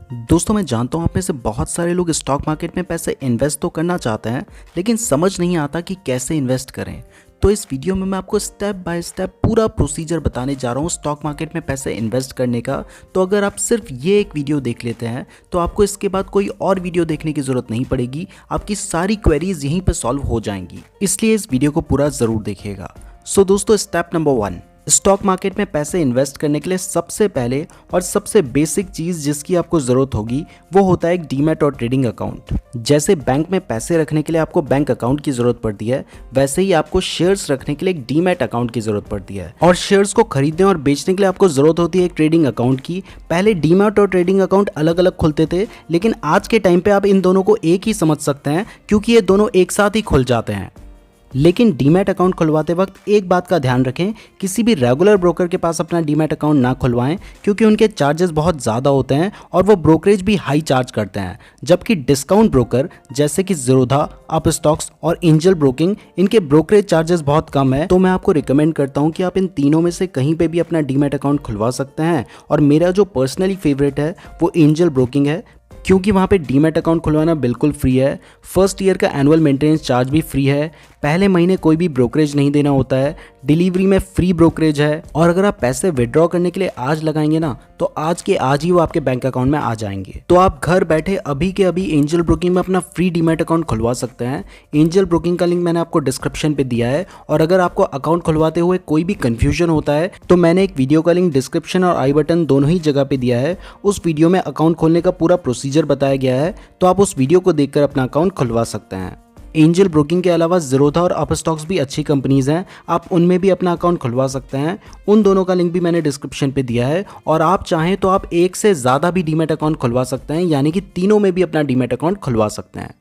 दोस्तों मैं जानता हूँ आप में से बहुत सारे लोग स्टॉक मार्केट में पैसे इन्वेस्ट तो करना चाहते हैं लेकिन समझ नहीं आता कि कैसे इन्वेस्ट करें। तो इस वीडियो में मैं आपको स्टेप बाय स्टेप पूरा प्रोसीजर बताने जा रहा हूँ स्टॉक मार्केट में पैसे इन्वेस्ट करने का। तो अगर आप सिर्फ ये एक वीडियो देख लेते हैं तो आपको इसके बाद कोई और वीडियो देखने की ज़रूरत नहीं पड़ेगी, आपकी सारी क्वेरीज यहीं पर सॉल्व हो जाएंगी। इसलिए इस वीडियो को पूरा ज़रूर देखिएगा। सो दोस्तों, स्टेप नंबर 1, स्टॉक मार्केट में पैसे इन्वेस्ट करने के लिए सबसे पहले और सबसे बेसिक चीज़ जिसकी आपको ज़रूरत होगी वो होता है एक डीमैट और ट्रेडिंग अकाउंट। जैसे बैंक में पैसे रखने के लिए आपको बैंक अकाउंट की ज़रूरत पड़ती है, वैसे ही आपको शेयर्स रखने के लिए एक डीमैट अकाउंट की ज़रूरत पड़ती है। और शेयर्स को खरीदने और बेचने के लिए आपको ज़रूरत होती है एक ट्रेडिंग अकाउंट की। पहले डीमैट और ट्रेडिंग अकाउंट अलग अलग खुलते थे, लेकिन आज के टाइम पर आप इन दोनों को एक ही समझ सकते हैं क्योंकि ये दोनों एक साथ ही खुल जाते हैं। लेकिन डीमैट अकाउंट खुलवाते वक्त एक बात का ध्यान रखें, किसी भी रेगुलर ब्रोकर के पास अपना डीमैट अकाउंट ना खुलवाएं क्योंकि उनके चार्जेस बहुत ज़्यादा होते हैं और वो ब्रोकरेज भी हाई चार्ज करते हैं। जबकि डिस्काउंट ब्रोकर जैसे कि ज़ीरोधा, अपस्टॉक्स और एंजल ब्रोकिंग, इनके ब्रोकरेज चार्जेस बहुत कम है। तो मैं आपको रिकमेंड करता हूँ कि आप इन तीनों में से कहीं पर भी अपना डीमैट अकाउंट खुलवा सकते हैं। और मेरा जो पर्सनली फेवरेट है वो एंजल ब्रोकिंग है क्योंकि वहाँ पे डीमैट अकाउंट खुलवाना बिल्कुल फ्री है। फर्स्ट ईयर का एनुअल मेंटेनेंस चार्ज भी फ्री है। पहले महीने कोई भी ब्रोकरेज नहीं देना होता है। डिलीवरी में फ्री ब्रोकरेज है। और अगर आप पैसे विड्रॉ करने के लिए आज लगाएंगे ना तो आज के आज ही वो आपके बैंक अकाउंट में आ जाएंगे। तो आप घर बैठे अभी के अभी एंजल ब्रोकिंग में अपना फ्री डीमैट अकाउंट खुलवा सकते हैं। एंजल ब्रोकिंग का लिंक मैंने आपको डिस्क्रिप्शन पे दिया है। और अगर आपको अकाउंट खुलवाते हुए कोई भी कंफ्यूजन होता है तो मैंने एक वीडियो का लिंक डिस्क्रिप्शन और आई बटन दोनों ही जगह पे दिया है। उस वीडियो में अकाउंट खोलने का पूरा प्रोसीजर बताया गया है, तो आप उस वीडियो को देखकर अपना अकाउंट खुलवा सकते हैं। एंजल ब्रोकिंग के अलावा ज़ीरोधा और अपस्टॉक्स भी अच्छी कंपनीज़ हैं, आप उनमें भी अपना अकाउंट खुलवा सकते हैं। उन दोनों का लिंक भी मैंने डिस्क्रिप्शन पे दिया है। और आप चाहें तो आप एक से ज़्यादा भी डीमैट अकाउंट खुलवा सकते हैं, यानी कि तीनों में भी अपना डीमैट अकाउंट खुलवा सकते हैं।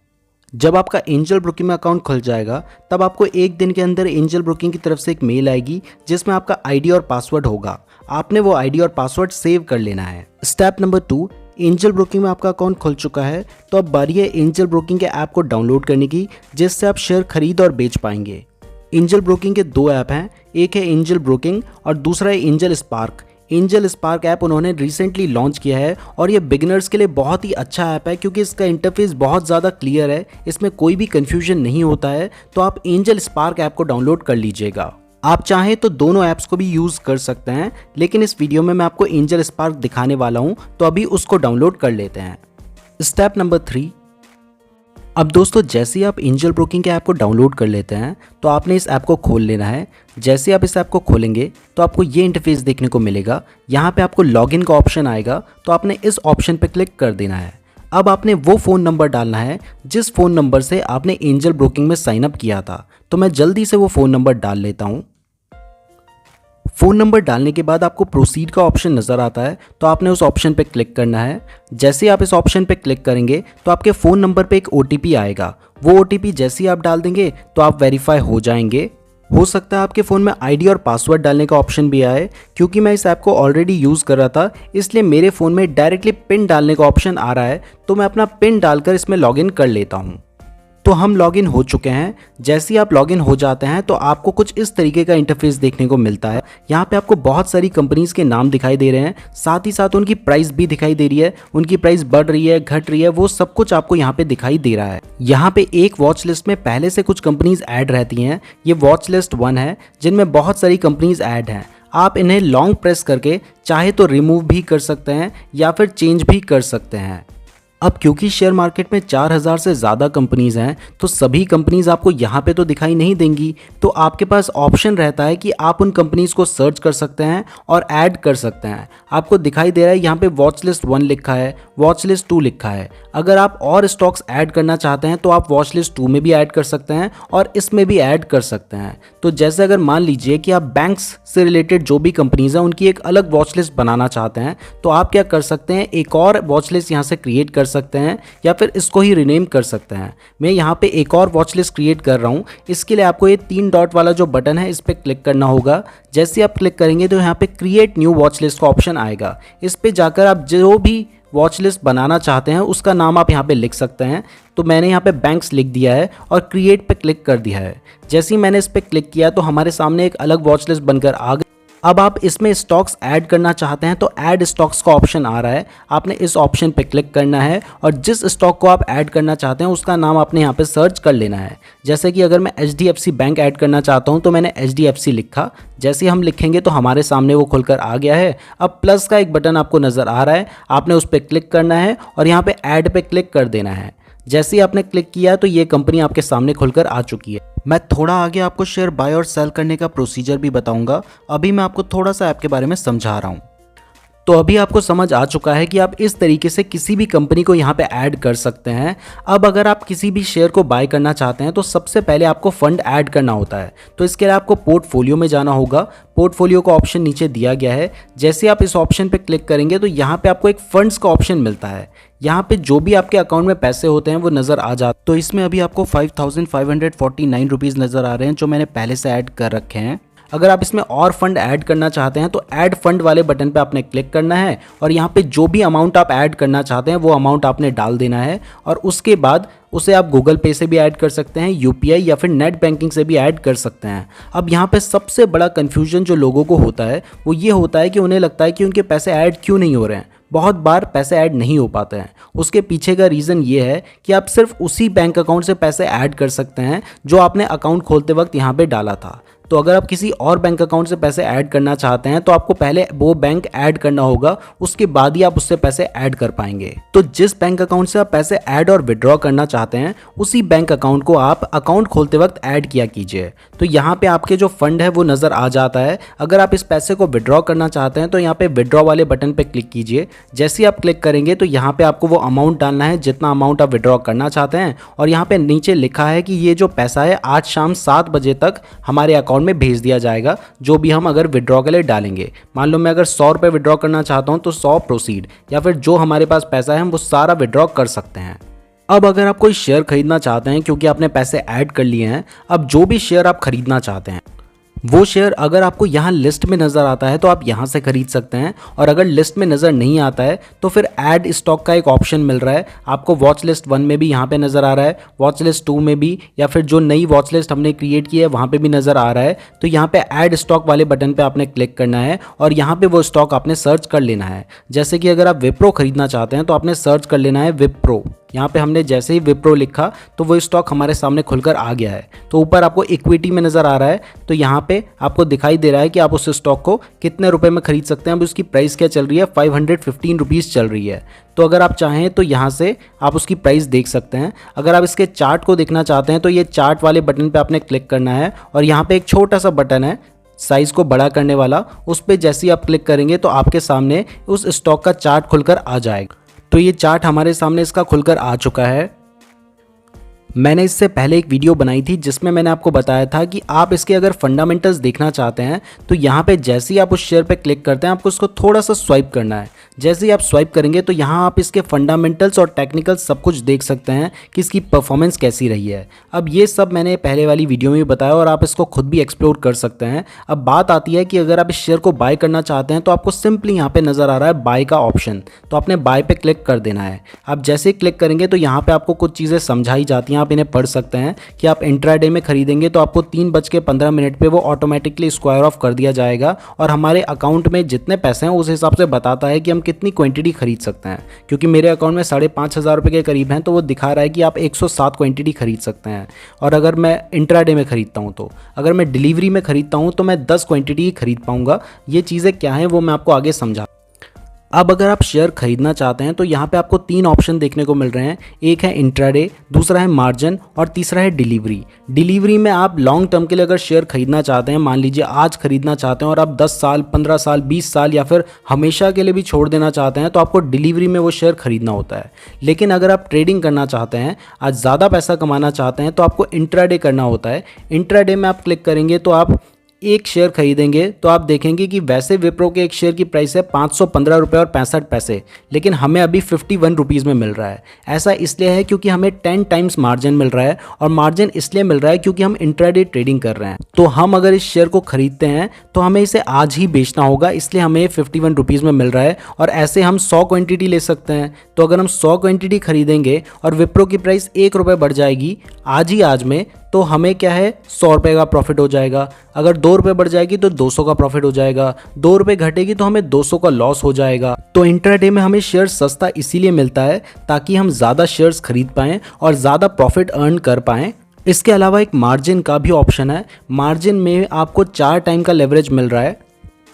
जब आपका एंजल ब्रोकिंग में अकाउंट खुल जाएगा तब आपको एक दिन के अंदर एंजल ब्रोकिंग की तरफ से एक मेल आएगी जिसमें आपका आईडी और पासवर्ड होगा। आपने वो आईडी और पासवर्ड सेव कर लेना है। स्टेप नंबर 2, एंजल ब्रोकिंग में आपका अकाउंट खुल चुका है तो अब बारी है एंजल ब्रोकिंग के ऐप को डाउनलोड करने की, जिससे आप शेयर खरीद और बेच पाएंगे। एंजल ब्रोकिंग के 2 ऐप हैं, एक है एंजल ब्रोकिंग और दूसरा है angel spark. Angel spark app उन्होंने रिसेंटली लॉन्च किया है और ये बिगिनर्स के लिए बहुत ही अच्छा ऐप है क्योंकि इसका इंटरफेस बहुत ज़्यादा क्लियर है, इसमें कोई भी कन्फ्यूजन नहीं होता है। तो आप एंजल स्पार्क ऐप को डाउनलोड कर लीजिएगा। आप चाहें तो दोनों ऐप्स को भी यूज़ कर सकते हैं, लेकिन इस वीडियो में मैं आपको एंजल स्पार्क दिखाने वाला हूं, तो अभी उसको डाउनलोड कर लेते हैं। स्टेप नंबर 3, अब दोस्तों जैसे ही आप एंजल ब्रोकिंग के ऐप को डाउनलोड कर लेते हैं तो आपने इस ऐप को खोल लेना है। जैसे आप इस ऐप को खोलेंगे तो आपको ये इंटरफेस देखने को मिलेगा। यहाँ पे आपको लॉगिन का ऑप्शन आएगा, तो आपने इस ऑप्शन पे क्लिक कर देना है। अब आपने वो फ़ोन नंबर डालना है जिस फ़ोन नंबर से आपने एंजल ब्रोकिंग में साइन अप किया था। तो मैं जल्दी से वो फ़ोन नंबर डाल लेता हूँ। फ़ोन नंबर डालने के बाद आपको प्रोसीड का ऑप्शन नज़र आता है, तो आपने उस ऑप्शन पे क्लिक करना है। जैसे ही आप इस ऑप्शन पे क्लिक करेंगे तो आपके फ़ोन नंबर पे एक OTP आएगा। वो OTP जैसे ही आप डाल देंगे तो आप वेरीफाई हो जाएंगे। हो सकता है आपके फ़ोन में आईडी और पासवर्ड डालने का ऑप्शन भी आए। क्योंकि मैं इस ऐप को ऑलरेडी यूज़ कर रहा था इसलिए मेरे फ़ोन में डायरेक्टली पिन डालने का ऑप्शन आ रहा है, तो मैं अपना पिन डालकर इसमें लॉगिन कर लेता हूँ। तो हम लॉगिन हो चुके हैं। जैसे ही आप लॉगिन हो जाते हैं तो आपको कुछ इस तरीके का इंटरफेस देखने को मिलता है। यहाँ पे आपको बहुत सारी कंपनीज के नाम दिखाई दे रहे हैं, साथ ही साथ उनकी प्राइस भी दिखाई दे रही है। उनकी प्राइस बढ़ रही है, घट रही है, वो सब कुछ आपको यहाँ पे दिखाई दे रहा है। यहाँ पे एक वॉच लिस्ट में पहले से कुछ कंपनीज ऐड रहती हैं। ये वॉच लिस्ट 1 है जिनमें बहुत सारी कंपनीज ऐड हैं। आप इन्हें लॉन्ग प्रेस करके चाहे तो रिमूव भी कर सकते हैं या फिर चेंज भी कर सकते हैं। अब क्योंकि शेयर मार्केट में 4000 से ज़्यादा कंपनीज हैं तो सभी कंपनीज आपको यहाँ पे तो दिखाई नहीं देंगी, तो आपके पास ऑप्शन रहता है कि आप उन कंपनीज को सर्च कर सकते हैं और ऐड कर सकते हैं। आपको दिखाई दे रहा है यहाँ पे वॉच लिस्ट 1 लिखा है, वॉच लिस्ट 2 लिखा है। अगर आप और स्टॉक्स ऐड करना चाहते हैं तो आप वॉच लिस्ट 2 में भी ऐड कर सकते हैं और इसमें भी ऐड कर सकते हैं। तो जैसे अगर मान लीजिए कि आप बैंक्स से रिलेटेड जो भी कंपनीज हैं उनकी एक अलग वॉच लिस्ट बनाना चाहते हैं तो आप क्या कर सकते हैं, एक और वॉच लिस्ट यहाँ से क्रिएट कर सकते हैं या फिर इसको ही रीनेम कर सकते हैं। मैं यहाँ पे एक और वॉच लिस्ट क्रिएट कर रहा हूँ। इसके लिए आपको ये 3 डॉट वाला जो बटन है इस पर क्लिक करना होगा। जैसे आप क्लिक करेंगे तो यहाँ पे क्रिएट न्यू वॉच लिस्ट का ऑप्शन आएगा। इस पे जाकर आप जो भी वॉच लिस्ट बनाना चाहते हैं उसका नाम आप यहाँ पे लिख सकते हैं। तो मैंने यहाँ पे बैंक्स लिख दिया है और क्रिएट पे क्लिक कर दिया है। जैसे ही मैंने इस पे क्लिक किया तो हमारे सामने एक अलग वॉच लिस्ट बनकर आ गई। अब आप इसमें स्टॉक्स ऐड करना चाहते हैं तो ऐड स्टॉक्स का ऑप्शन आ रहा है, आपने इस ऑप्शन पे क्लिक करना है और जिस स्टॉक को आप ऐड करना चाहते हैं उसका नाम आपने यहाँ पे सर्च कर लेना है। जैसे कि अगर मैं HDFC बैंक ऐड करना चाहता हूँ तो मैंने HDFC लिखा, जैसे ही हम लिखेंगे तो हमारे सामने वो खुलकर आ गया है। अब प्लस का एक बटन आपको नज़र आ रहा है, आपने उस पर क्लिक करना है और यहाँ पे ऐड पे क्लिक कर देना है। जैसे ही आपने क्लिक किया तो ये कंपनी आपके सामने खुलकर आ चुकी है। मैं थोड़ा आगे आपको शेयर बाय और सेल करने का प्रोसीजर भी बताऊंगा, अभी मैं आपको थोड़ा सा ऐप के बारे में समझा रहा हूँ। तो अभी आपको समझ आ चुका है कि आप इस तरीके से किसी भी कंपनी को यहाँ पे ऐड कर सकते हैं। अब अगर आप किसी भी शेयर को बाय करना चाहते हैं तो सबसे पहले आपको फंड ऐड करना होता है। तो इसके लिए आपको पोर्टफोलियो में जाना होगा। पोर्टफोलियो का ऑप्शन नीचे दिया गया है, जैसे आप इस ऑप्शन पे क्लिक करेंगे तो यहाँ पे आपको एक फंड्स का ऑप्शन मिलता है। यहाँ पे जो भी आपके अकाउंट में पैसे होते हैं वो नज़र आ जाते हैं। तो इसमें अभी आपको 5549 रुपीज़ नज़र आ रहे हैं जो मैंने पहले से ऐड कर रखे हैं। अगर आप इसमें और फंड ऐड करना चाहते हैं तो ऐड फंड वाले बटन पे आपने क्लिक करना है और यहाँ पे जो भी अमाउंट आप ऐड करना चाहते हैं वो अमाउंट आपने डाल देना है और उसके बाद उसे आप गूगल पे से भी ऐड कर सकते हैं, UPI या फिर नेट बैंकिंग से भी ऐड कर सकते हैं। अब यहाँ पे सबसे बड़ा कन्फ्यूजन जो लोगों को होता है वो ये होता है कि उन्हें लगता है कि उनके पैसे ऐड क्यों नहीं हो रहे हैं। बहुत बार पैसे ऐड नहीं हो पाते हैं। उसके पीछे का रीज़न ये है कि आप सिर्फ उसी बैंक अकाउंट से पैसे ऐड कर सकते हैं जो आपने अकाउंट खोलते वक्त यहाँ पे डाला था। तो अगर आप किसी और बैंक अकाउंट से पैसे ऐड करना चाहते हैं तो आपको पहले वो बैंक ऐड करना होगा, उसके बाद ही आप उससे पैसे ऐड कर पाएंगे। तो जिस बैंक अकाउंट से आप पैसे ऐड और विड्रॉ करना चाहते हैं उसी बैंक अकाउंट को आप अकाउंट खोलते वक्त ऐड किया कीजिए। तो यहाँ पे आपके जो फंड है वो नज़र आ जाता है। अगर आप इस पैसे को विड्रॉ करना चाहते हैं तो यहाँ पे विड्रॉ वाले बटन पे क्लिक कीजिए। जैसे ही आप क्लिक करेंगे तो यहाँ पे आपको वो अमाउंट डालना है जितना अमाउंट आप विड्रॉ करना चाहते हैं और यहाँ पे नीचे लिखा है कि ये जो पैसा है आज शाम 7 बजे तक हमारे अकाउंट में भेज दिया जाएगा, जो भी हम अगर विड्रॉ के लिए डालेंगे। मान लो मैं अगर 100 रुपये विड्रॉ करना चाहता हूँ तो 100 प्रोसीड या फिर जो हमारे पास पैसा है हम वो सारा विड्रॉ कर सकते हैं। अब अगर आप कोई शेयर खरीदना चाहते हैं क्योंकि आपने पैसे ऐड कर लिए हैं, अब जो भी शेयर आप खरीदना चाहते हैं वो शेयर अगर आपको यहाँ लिस्ट में नज़र आता है तो आप यहाँ से खरीद सकते हैं और अगर लिस्ट में नज़र नहीं आता है तो फिर ऐड स्टॉक का एक ऑप्शन मिल रहा है आपको। वॉच लिस्ट 1 में भी यहाँ पे नज़र आ रहा है, वॉच लिस्ट 2 में भी, या फिर जो नई वॉच लिस्ट हमने क्रिएट की है वहाँ पे भी नज़र आ रहा है। तो यहाँ पे ऐड स्टॉक वाले बटन पे आपने क्लिक करना है और यहाँ पे वो स्टॉक आपने सर्च कर लेना है। जैसे कि अगर आप विप्रो खरीदना चाहते हैं तो आपने सर्च कर लेना है विप्रो। यहाँ पे हमने जैसे ही विप्रो लिखा तो वो स्टॉक हमारे सामने खुलकर आ गया है। तो ऊपर आपको इक्विटी में नज़र आ रहा है, तो यहाँ पे आपको दिखाई दे रहा है कि आप उस स्टॉक को कितने रुपए में खरीद सकते हैं। अब उसकी प्राइस क्या चल रही है, 515 रुपीज़ चल रही है। तो अगर आप चाहें तो यहाँ से आप उसकी प्राइस देख सकते हैं। अगर आप इसके चार्ट को देखना चाहते हैं तो ये चार्ट वाले बटन पर आपने क्लिक करना है और यहाँ पर एक छोटा सा बटन है साइज़ को बड़ा करने वाला, उस पर जैसे ही आप क्लिक करेंगे तो आपके सामने उस स्टॉक का चार्ट खुलकर आ जाएगा। तो ये चार्ट हमारे सामने इसका खुलकर आ चुका है। मैंने इससे पहले एक वीडियो बनाई थी जिसमें मैंने आपको बताया था कि आप इसके अगर फंडामेंटल्स देखना चाहते हैं तो यहाँ पे जैसे ही आप उस शेयर पे क्लिक करते हैं आपको उसको थोड़ा सा स्वाइप करना है। जैसे ही आप स्वाइप करेंगे तो यहाँ आप इसके फंडामेंटल्स और टेक्निकल्स सब कुछ देख सकते हैं कि इसकी परफॉर्मेंस कैसी रही है। अब ये सब मैंने पहले वाली वीडियो में बताया और आप इसको खुद भी एक्सप्लोर कर सकते हैं। अब बात आती है कि अगर आप इस शेयर को बाय करना चाहते हैं तो आपको सिंपली यहाँ पे नज़र आ रहा है बाय का ऑप्शन, तो आपने बाय पे क्लिक कर देना है। आप जैसे ही क्लिक करेंगे तो यहाँ पे आपको कुछ चीज़ें समझाई जाती हैं, आप इन्हें पढ़ सकते हैं कि आप इंट्राडे में खरीदेंगे तो आपको 3:15 पे वो ऑटोमेटिकली स्क्वायर ऑफ कर दिया जाएगा और हमारे अकाउंट में जितने पैसे हैं उस हिसाब से बताता है कि हम कितनी क्वांटिटी खरीद सकते हैं। क्योंकि मेरे अकाउंट में 5,500 रुपये के करीब हैं तो वो दिखा रहा है कि आप 107 क्वांटिटी खरीद सकते हैं। और अगर मैं इंट्राडे में खरीदता हूँ तो अगर मैं डिलीवरी में खरीदता हूँ तो मैं 10 क्वांटिटी ही खरीद पाऊँगा। ये चीज़ें क्या हैं वो मैं आपको आगे समझा। अब अगर आप शेयर खरीदना चाहते हैं तो यहाँ पे आपको 3 ऑप्शन देखने को मिल रहे हैं। एक है इंट्राडे, दूसरा है मार्जिन और तीसरा है डिलीवरी। डिलीवरी में आप लॉन्ग टर्म के लिए अगर शेयर खरीदना चाहते हैं, मान लीजिए आज खरीदना चाहते हैं और आप 10 साल, 15 साल, 20 साल या फिर हमेशा के लिए भी छोड़ देना चाहते हैं तो आपको डिलीवरी में वो शेयर खरीदना होता है। लेकिन अगर आप ट्रेडिंग करना चाहते हैं, आज ज़्यादा पैसा कमाना चाहते हैं तो आपको इंट्राडे करना होता है। इंट्राडे में आप क्लिक करेंगे तो आप एक शेयर खरीदेंगे तो आप देखेंगे कि वैसे विप्रो के एक शेयर की प्राइस है 515 रुपये और 65 पैसे, लेकिन हमें अभी 51 रुपीज़ में मिल रहा है। ऐसा इसलिए है क्योंकि हमें 10 टाइम्स मार्जिन मिल रहा है और मार्जिन इसलिए मिल रहा है क्योंकि हम इंट्राडे ट्रेडिंग कर रहे हैं। तो हम अगर इस शेयर को खरीदते हैं तो हमें इसे आज ही बेचना होगा, इसलिए हमें 51 रुपीज़ में मिल रहा है। और ऐसे हम 100 क्वान्टिटी ले सकते हैं। तो अगर हम 100 क्वान्टिटी खरीदेंगे और विप्रो की प्राइस 1 रुपये बढ़ जाएगी आज ही आज में, तो हमें क्या है 100 रुपये का प्रॉफिट हो जाएगा। अगर 2 रुपये बढ़ जाएगी तो 200 का प्रॉफिट हो जाएगा। 2 रुपये घटेगी तो हमें 200 का लॉस हो जाएगा। तो इंट्राडे में हमें शेयर सस्ता इसीलिए मिलता है ताकि हम ज़्यादा शेयर्स खरीद पाएँ और ज़्यादा प्रॉफिट अर्न कर पाएँ। इसके अलावा एक मार्जिन का भी ऑप्शन है। मार्जिन में आपको 4 टाइम का लेवरेज मिल रहा है,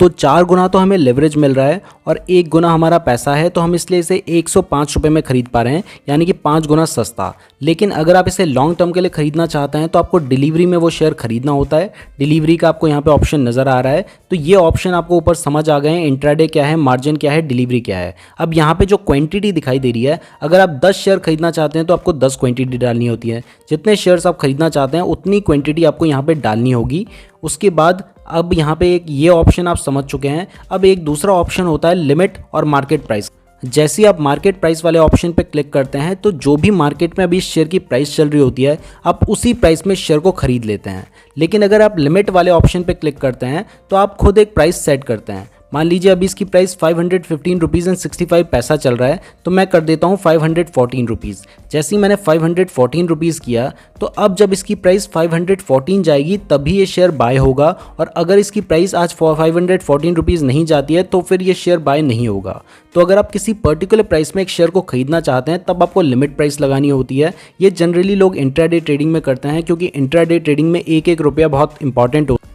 तो 4 गुना तो हमें लेवरेज मिल रहा है और 1 गुना हमारा पैसा है, तो हम इसलिए इसे 105 रुपये में खरीद पा रहे हैं, यानी कि 5 गुना सस्ता। लेकिन अगर आप इसे लॉन्ग टर्म के लिए खरीदना चाहते हैं तो आपको डिलीवरी में वो शेयर खरीदना होता है। डिलीवरी का आपको यहाँ पे ऑप्शन नज़र आ रहा है, तो ये ऑप्शन आपको ऊपर समझ आ गए हैं, इंट्राडे क्या है, मार्जिन क्या है, डिलीवरी क्या है। अब यहाँ पे जो क्वांटिटी दिखाई दे रही है, अगर आप 10 शेयर खरीदना चाहते हैं तो आपको 10 क्वांटिटी डालनी होती है। जितने शेयर्स आप खरीदना चाहते हैं उतनी क्वांटिटी आपको यहाँ पे डालनी होगी। उसके बाद अब यहाँ पे एक ये ऑप्शन आप समझ चुके हैं। अब एक दूसरा ऑप्शन होता है लिमिट और मार्केट प्राइस। जैसे ही आप मार्केट प्राइस वाले ऑप्शन पे क्लिक करते हैं तो जो भी मार्केट में अभी शेयर की प्राइस चल रही होती है, आप उसी प्राइस में शेयर को खरीद लेते हैं। लेकिन अगर आप लिमिट वाले ऑप्शन पे क्लिक करते हैं तो आप खुद एक प्राइस सेट करते हैं। मान लीजिए अभी इसकी प्राइस 515 रुपीज़ एंड 65 पैसा चल रहा है, तो मैं कर देता हूँ 514 रुपीज़। जैसे ही मैंने 514 रुपीज़ किया तो अब जब इसकी प्राइस 514 जाएगी तभी ये शेयर बाय होगा, और अगर इसकी प्राइस आज 514 रुपीज़ नहीं जाती है तो फिर ये शेयर बाय नहीं होगा। तो अगर आप किसी पर्टिकुलर प्राइस में एक शेयर को खरीदना चाहते हैं तब आपको लिमिट प्राइस लगानी होती है। ये जनरली लोग इंट्राडे ट्रेडिंग में करते हैं, क्योंकि इंट्राडे ट्रेडिंग में एक एक रुपया बहुत इंपॉर्टेंट होता है।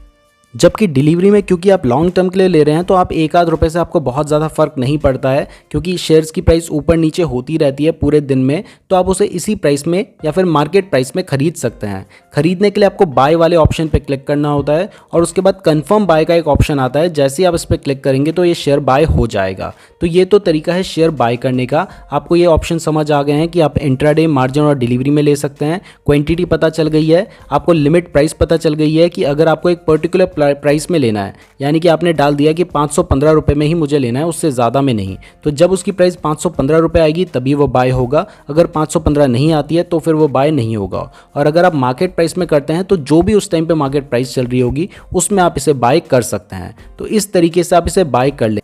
जबकि डिलीवरी में क्योंकि आप लॉन्ग टर्म के लिए ले रहे हैं तो आप 1-8 रुपये से आपको बहुत ज़्यादा फर्क नहीं पड़ता है, क्योंकि शेयर्स की प्राइस ऊपर नीचे होती रहती है पूरे दिन में, तो आप उसे इसी प्राइस में या फिर मार्केट प्राइस में खरीद सकते हैं। खरीदने के लिए आपको बाय वाले ऑप्शन पे क्लिक करना होता है और उसके बाद कंफर्म बाय का एक ऑप्शन आता है। जैसे ही आप इस पर क्लिक करेंगे तो ये शेयर बाय हो जाएगा। तो ये तो तरीका है शेयर बाय करने का। आपको ये ऑप्शन समझ आ गए हैं कि आप इंट्राडे, मार्जिन और डिलीवरी में ले सकते हैं। क्वांटिटी पता चल गई है, आपको लिमिट प्राइस पता चल गई है कि अगर आपको एक पर्टिकुलर प्राइस में लेना है, यानी कि आपने डाल दिया कि 515 रुपये में ही मुझे लेना है, उससे ज़्यादा में नहीं, तो जब उसकी प्राइस 515 रुपये आएगी तभी वो बाय होगा। अगर 515 नहीं आती है तो फिर वो बाय नहीं होगा। और अगर आप मार्केट प्राइस में करते हैं तो जो भी उस टाइम पे मार्केट प्राइस चल रही होगी उसमें आप इसे बाय कर सकते हैं। तो इस तरीके से आप इसे बाय कर लें।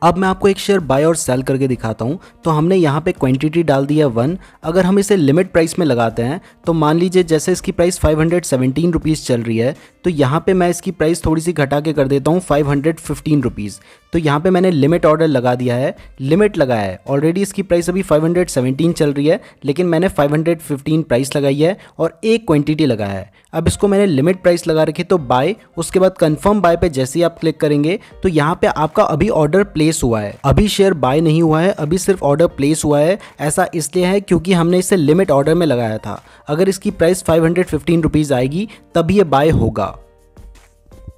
अब मैं आपको एक शेयर बाय और सेल करके दिखाता हूं। तो हमने यहाँ पे क्वांटिटी डाल दिया 1। अगर हम इसे लिमिट प्राइस में लगाते हैं तो मान लीजिए जैसे इसकी प्राइस 517 रुपीज़ चल रही है, तो यहाँ पे मैं इसकी प्राइस थोड़ी सी घटा के कर देता हूँ 515 रुपीज़। तो यहाँ पे मैंने लिमिट ऑर्डर लगा दिया है, लिमिट लगाया है। ऑलरेडी इसकी प्राइस अभी 517 चल रही है, लेकिन मैंने 515 प्राइस लगाई है और एक क्वांटिटी लगाया है। अब इसको मैंने लिमिट प्राइस लगा रखी तो बाय, उसके बाद कंफर्म बाय पे जैसे ही आप क्लिक करेंगे तो यहाँ पे आपका अभी ऑर्डर प्लेस हुआ है। अभी शेयर बाय नहीं हुआ है, अभी सिर्फ ऑर्डर प्लेस हुआ है। ऐसा इसलिए है क्योंकि हमने इसे लिमिट ऑर्डर में लगाया था। अगर इसकी प्राइस 515 रुपीज़ आएगी तभी ये बाय होगा।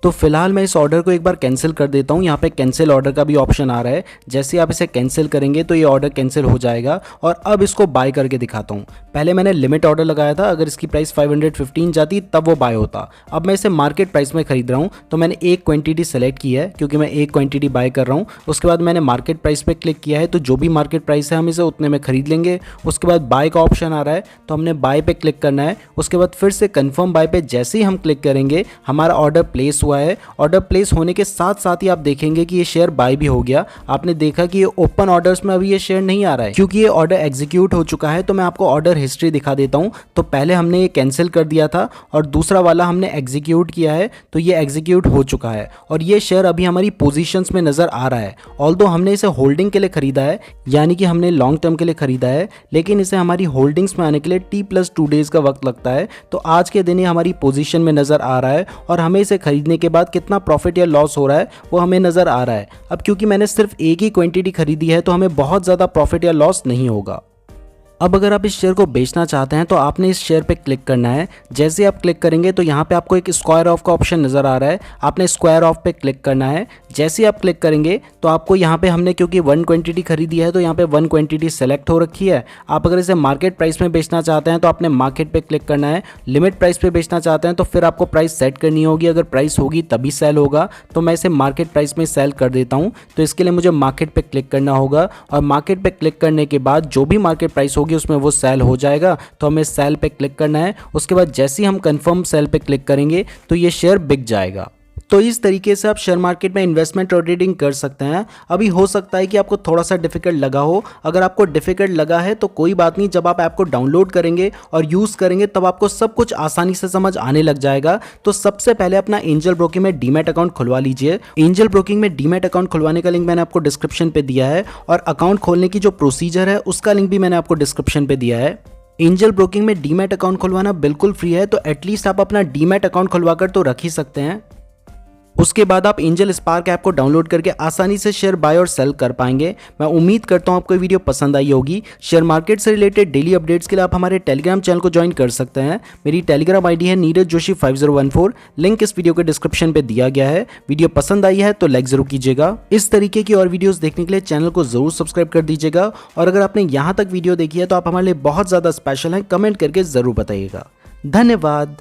तो फिलहाल मैं इस ऑर्डर को एक बार कैंसिल कर देता हूँ। यहाँ पे कैंसिल ऑर्डर का भी ऑप्शन आ रहा है। जैसे आप इसे कैंसिल करेंगे तो ये ऑर्डर कैंसिल हो जाएगा। और अब इसको बाय करके दिखाता हूँ। पहले मैंने लिमिट ऑर्डर लगाया था, अगर इसकी प्राइस 515 जाती तब वो बाय होता। अब मैं इसे मार्केट प्राइस में खरीद रहा हूँ, तो मैंने एक क्वांटिटी सेलेक्ट की है क्योंकि मैं एक क्वांटिटी बाय कर रहा हूँ। उसके बाद मैंने मार्केट प्राइस पे क्लिक किया है, तो जो भी मार्केट प्राइस है हम इसे उतने में खरीद लेंगे। उसके बाद बाय का ऑप्शन आ रहा है, तो हमने बाय पे क्लिक करना है। उसके बाद फिर से कन्फर्म बाय पे जैसे ही हम क्लिक करेंगे हमारा ऑर्डर प्लेस हुआ है। ऑर्डर प्लेस होने के साथ साथ ही आप देखेंगे कि ये शेयर बाय भी हो गया। आपने देखा कि ये ओपन ऑर्डर्स में अभी ये शेयर नहीं आ रहा है क्योंकि ये ऑर्डर एग्जीक्यूट हो चुका है। तो मैं आपको ऑर्डर हिस्ट्री दिखा देता हूं। तो पहले हमने ये कैंसिल कर दिया था और दूसरा वाला हमने एग्जीक्यूट किया है, तो ये एग्जीक्यूट हो चुका है और ये शेयर अभी हमारी पोजीशंस में नजर आ रहा है। ऑल्दो हमने इसे होल्डिंग के लिए खरीदा है, यानी कि हमने लॉन्ग टर्म के लिए खरीदा है, लेकिन इसे हमारी होल्डिंग्स में आने के लिए T+2 डेज का वक्त लगता है। तो आज के दिन ये हमारी पोजीशन में नजर आ रहा है और हमें इसे खरीदने के बाद कितना प्रॉफिट या लॉस हो रहा है वो हमें नजर आ रहा है। अब क्योंकि मैंने सिर्फ एक ही क्वांटिटी खरीदी है तो हमें बहुत ज्यादा प्रॉफिट या लॉस नहीं होगा। अब अगर आप इस शेयर को बेचना चाहते हैं तो आपने इस शेयर पे क्लिक करना है। जैसे आप क्लिक करेंगे तो यहाँ पे आपको एक स्क्वायर ऑफ का ऑप्शन नज़र आ रहा है, आपने स्क्वायर ऑफ पे क्लिक करना है। जैसे ही आप क्लिक करेंगे तो आपको यहाँ पे हमने क्योंकि 1 क्वांटिटी खरीदी है तो यहाँ पे 1 क्वांटिटी सेलेक्ट हो रखी है। आप अगर इसे मार्केट प्राइस में बेचना चाहते हैं तो आपने मार्केट पे क्लिक करना है। लिमिट प्राइस पे बेचना चाहते हैं तो फिर आपको प्राइस सेट करनी होगी, अगर प्राइस होगी तभी सेल होगा। तो मैं इसे मार्केट प्राइस में सेल कर देता हूँ। तो इसके लिए मुझे मार्केट पे क्लिक करना होगा और मार्केट पे क्लिक करने के बाद जो भी मार्केट प्राइस होगी उसमें वो सेल हो जाएगा। तो हमें सेल पे क्लिक करना है। उसके बाद जैसे ही हम कंफर्म सेल पे क्लिक करेंगे तो ये शेयर बिक जाएगा। तो इस तरीके से आप शेयर मार्केट में इन्वेस्टमेंट और ट्रेडिंग कर सकते हैं। अभी हो सकता है कि आपको थोड़ा सा डिफिकल्ट लगा हो। अगर आपको डिफिकल्ट लगा है तो कोई बात नहीं, जब आप ऐप को डाउनलोड करेंगे और यूज़ करेंगे तब आपको सब कुछ आसानी से समझ आने लग जाएगा। तो सबसे पहले अपना एंजल ब्रोकिंग में डीमैट अकाउंट खुलवा लीजिए। एंजल ब्रोकिंग में डीमैट अकाउंट खुलवाने का लिंक मैंने आपको डिस्क्रिप्शन पे दिया है और अकाउंट खोलने की जो प्रोसीजर है उसका लिंक भी मैंने आपको डिस्क्रिप्शन पे दिया है। एंजल ब्रोकिंग में डीमैट अकाउंट खुलवाना बिल्कुल फ्री है, तो एटलीस्ट आप अपना डीमैट अकाउंट खुलवाकर तो रख ही सकते हैं। उसके बाद आप एंजल स्पार्क ऐप को डाउनलोड करके आसानी से शेयर बाय और सेल कर पाएंगे। मैं उम्मीद करता हूं आपको वीडियो पसंद आई होगी। शेयर मार्केट से रिलेटेड डेली अपडेट्स के लिए आप हमारे टेलीग्राम चैनल को ज्वाइन कर सकते हैं। मेरी टेलीग्राम आईडी है नीरज जोशी 5014। लिंक इस वीडियो के डिस्क्रिप्शन पे दिया गया है। वीडियो पसंद आई है तो लाइक जरूर कीजिएगा। इस तरीके की और वीडियोस देखने के लिए चैनल को जरूर सब्सक्राइब कर दीजिएगा। और अगर आपने यहाँ तक वीडियो देखी है तो आप हमारे लिए बहुत ज़्यादा स्पेशल हैं, कमेंट करके जरूर बताइएगा। धन्यवाद।